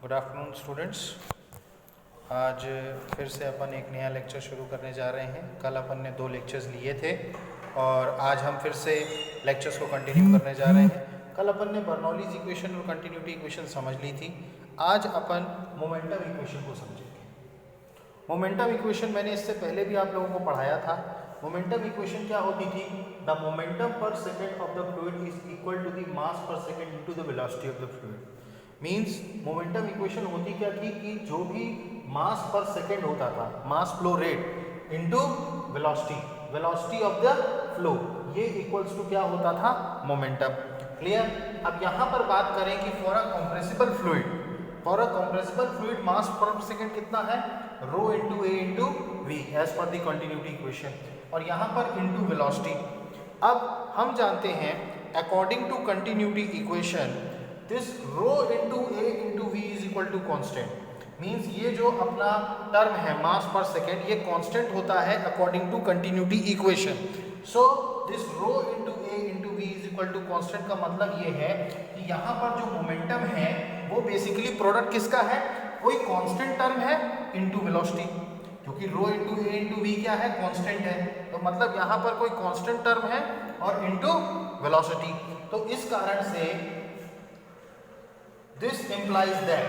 Good afternoon students. आज फिर से अपन एक नया लेक्चर शुरू करने जा रहे हैं। कल अपन ने 2 लेक्चर्स लिए थे और आज हम फिर से लेक्चर्स को कंटिन्यू करने जा रहे हैं। कल अपन ने बर्नौलीज इक्वेशन और कंटिन्यूटी इक्वेशन समझ ली थी। आज अपन मोमेंटम इक्वेशन को समझेंगे। मोमेंटम इक्वेशन मैंने इससे पहले भी आप लोगों को पढ़ाया था। मोमेंटम इक्वेशन क्या होती थी? The momentum per second of the fluid is equal to the mass per second into the velocity of the fluid. Means momentum equation होती क्या थी कि जो भी मास पर सेकेंड होता था, mass flow rate into velocity, velocity of the flow, ये equals to क्या होता था? मोमेंटम। क्लियर? अब यहाँ पर बात करें कि for a compressible fluid, for a compressible fluid mass per second कितना है? Rho into A into V as per the continuity equation, और यहाँ पर इंटू वेलोसिटी। अब हम जानते हैं according to continuity equation this rho into A into V is equal to constant. Means ये जो अपना टर्म है मास पर सेकेंड, ये कांस्टेंट होता है according to continuity equation. So this rho into A into V is equal to constant का मतलब ये है कि यहाँ पर जो मोमेंटम है वो बेसिकली प्रोडक्ट किसका है? कोई कांस्टेंट टर्म है इंटू वेलोसिटी, क्योंकि रो इंटू ए इंटू वी क्या है? कांस्टेंट है। तो मतलब यहाँ पर कोई कांस्टेंट टर्म है और इंटू वेलोसिटी। तो इस कारण से this implies that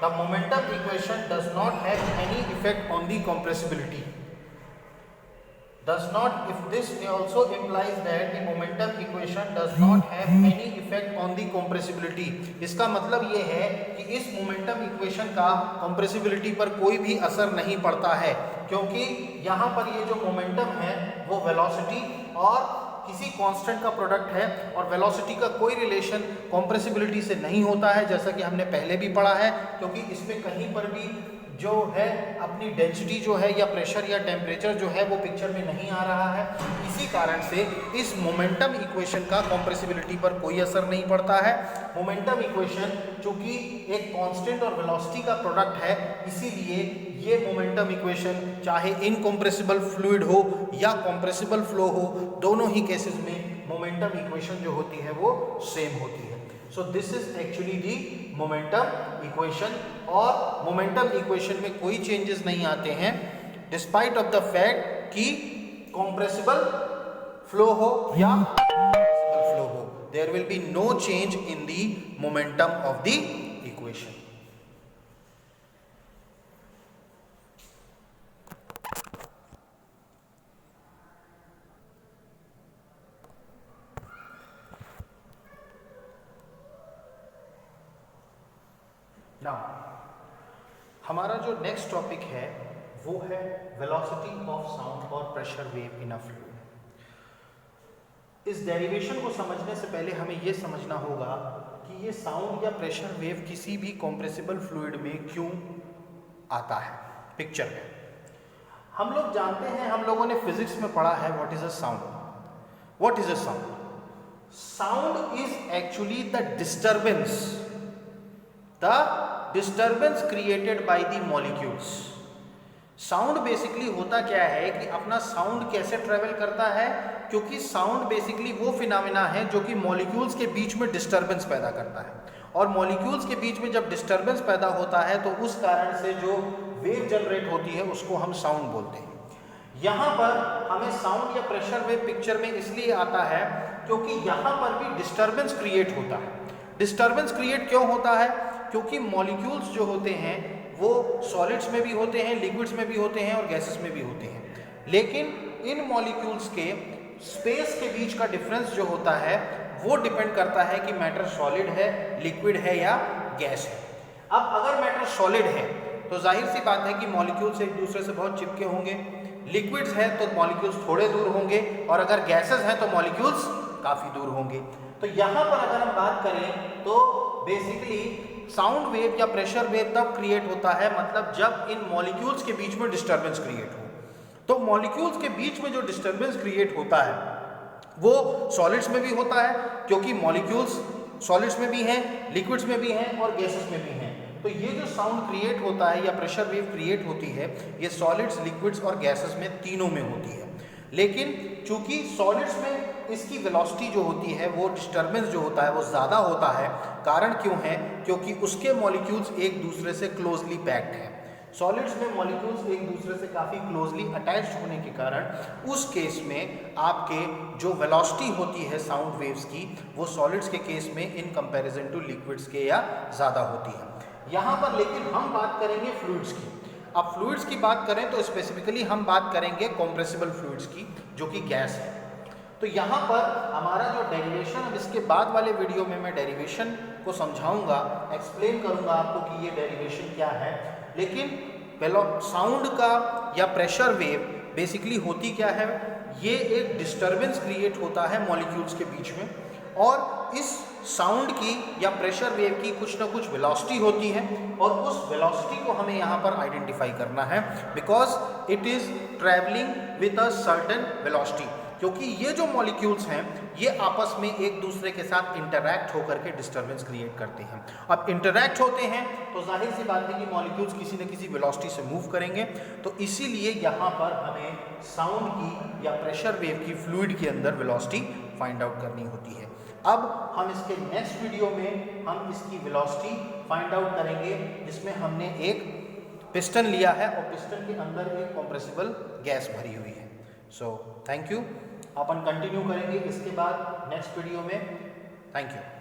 the momentum equation does not have any effect on the compressibility. Does not, if this also implies that the momentum equation does not have any effect on the compressibility. इसका मतलब ये है कि इस momentum equation का compressibility पर कोई भी असर नहीं पड़ता है, क्योंकि यहाँ पर ये जो momentum है वो velocity और किसी कांस्टेंट का प्रोडक्ट है, और वेलोसिटी का कोई रिलेशन कॉम्प्रेसिबिलिटी से नहीं होता है, जैसा कि हमने पहले भी पढ़ा है, क्योंकि इसमें कहीं पर भी जो है अपनी डेंसिटी जो है या प्रेशर या टेम्परेचर जो है वो पिक्चर में नहीं आ रहा है। इसी कारण से इस मोमेंटम इक्वेशन का कॉम्प्रेसिबिलिटी पर कोई असर नहीं पड़ता है। मोमेंटम इक्वेशन चूंकि एक कांस्टेंट और वेलोसिटी का प्रोडक्ट है, इसीलिए ये मोमेंटम इक्वेशन चाहे इनकॉम्प्रेसिबल फ्लूइड हो या कॉम्प्रेसिबल फ्लो हो, दोनों ही केसेस में मोमेंटम इक्वेशन जो होती है वो सेम होती है। So this is actually the momentum equation, और मोमेंटम इक्वेशन में कोई चेंजेस नहीं आते हैं डिस्पाइट ऑफ द फैक्ट कि कॉम्प्रेसिबल फ्लो हो या फ्लो हो, there will be no change in the momentum of the equation. Now हमारा जो नेक्स्ट टॉपिक है वो है वेलोसिटी ऑफ साउंड और pressure wave in a fluid. इस डेरिवेशन को समझने से पहले हमें ये समझना होगा कि ये साउंड या प्रेशर वेव किसी भी कॉम्प्रेसिबल फ्लूइड में क्यों आता है पिक्चर में। हम लोग जानते हैं, हम लोगों ने फिजिक्स में पढ़ा है what is a sound. What is a sound? Sound is actually the disturbance created by the molecules. Sound basically होता क्या है कि अपना साउंड कैसे ट्रेवल करता है, क्योंकि साउंड बेसिकली वो फिनोमेना है जो कि मॉलिक्यूल्स के बीच में डिस्टर्बेंस पैदा करता है, और मॉलिक्यूल्स के बीच में जब डिस्टर्बेंस पैदा होता है तो उस कारण से जो वेव जनरेट होती है उसको हम साउंड बोलते हैं। यहाँ पर हमें साउंड या प्रेशर वेव पिक्चर में इसलिए आता है क्योंकि यहाँ पर भी डिस्टर्बेंस क्रिएट होता है। डिस्टर्बेंस क्रिएट क्यों होता है? क्योंकि मॉलिक्यूल्स जो होते हैं वो सॉलिड्स में भी होते हैं, लिक्विड्स में भी होते हैं और गैसेस में भी होते हैं, लेकिन इन मॉलिक्यूल्स के स्पेस के बीच का डिफरेंस जो होता है वो डिपेंड करता है कि मैटर सॉलिड है, लिक्विड है या गैस है। अब अगर मैटर सॉलिड है तो जाहिर सी बात है कि मॉलिक्यूल्स एक दूसरे से बहुत चिपके होंगे, लिक्विड्स है तो मॉलिक्यूल्स थोड़े दूर होंगे, और अगर गैसेस हैं तो मॉलिक्यूल्स काफ़ी दूर होंगे। तो यहाँ पर अगर हम बात करें तो बेसिकली साउंड वेव या प्रेशर वेव तब क्रिएट होता है, मतलब जब इन मॉलिक्यूल्स के बीच में डिस्टर्बेंस क्रिएट हो। तो मॉलिक्यूल्स के बीच में जो डिस्टर्बेंस क्रिएट होता है वो सॉलिड्स में भी होता है, क्योंकि मॉलिक्यूल्स सॉलिड्स में भी हैं, लिक्विड्स में भी हैं और गैसेस में भी हैं। तो ये जो साउंड क्रिएट होता है या प्रेशर वेव क्रिएट होती है, ये सॉलिड्स, लिक्विड्स और गैसेस में तीनों में होती है। लेकिन चूंकि सॉलिड्स में इसकी वेलोसिटी जो होती है, वो डिस्टर्बेंस जो होता है वो ज़्यादा होता है। कारण क्यों है? क्योंकि उसके मॉलिक्यूल्स एक दूसरे से क्लोजली पैक्ड हैं। सॉलिड्स में मॉलिक्यूल्स एक दूसरे से काफ़ी क्लोजली अटैच्ड होने के कारण उस केस में आपके जो वेलोसिटी होती है साउंड वेव्स की, वो सॉलिड्स के केस में इन कंपैरिजन टू लिक्विड्स के या ज़्यादा होती है। यहाँ पर लेकिन हम बात करेंगे फ्लूइड्स की। अब फ्लूइड्स की बात करें तो स्पेसिफिकली हम बात करेंगे कॉम्प्रेसिबल फ्लूइड्स की, जो कि गैस है। तो यहाँ पर हमारा जो डेरिवेशन, अब इसके बाद वाले वीडियो में मैं डेरिवेशन को समझाऊंगा, एक्सप्लेन करूंगा आपको कि ये डेरिवेशन क्या है। लेकिन साउंड का या प्रेशर वेव बेसिकली होती क्या है, ये एक डिस्टर्बेंस क्रिएट होता है मॉलिक्यूल्स के बीच में, और इस साउंड की या प्रेशर वेव की कुछ ना कुछ वेलोसिटी होती है, और उस वेलोसिटी को हमें यहाँ पर आइडेंटिफाई करना है, because it is travelling with a certain velocity. क्योंकि ये जो मॉलिक्यूल्स हैं ये आपस में एक दूसरे के साथ इंटरैक्ट होकर के डिस्टर्बेंस क्रिएट करते हैं। अब इंटरैक्ट होते हैं तो जाहिर सी बात है कि मॉलिक्यूल्स किसी न किसी वेलोसिटी से मूव करेंगे, तो इसीलिए यहाँ पर हमें साउंड की या प्रेशर वेव की फ्लूइड के अंदर वेलोसिटी फाइंड आउट करनी होती है। अब हम इसके नेक्स्ट वीडियो में हम इसकी वेलोसिटी फाइंड आउट करेंगे, जिसमें हमने एक पिस्टन लिया है और पिस्टन के अंदर एक कंप्रेसिबल गैस भरी हुई है। So thank you. Upon continue करेंगे इसके बाद नेक्स्ट वीडियो में। Thank you.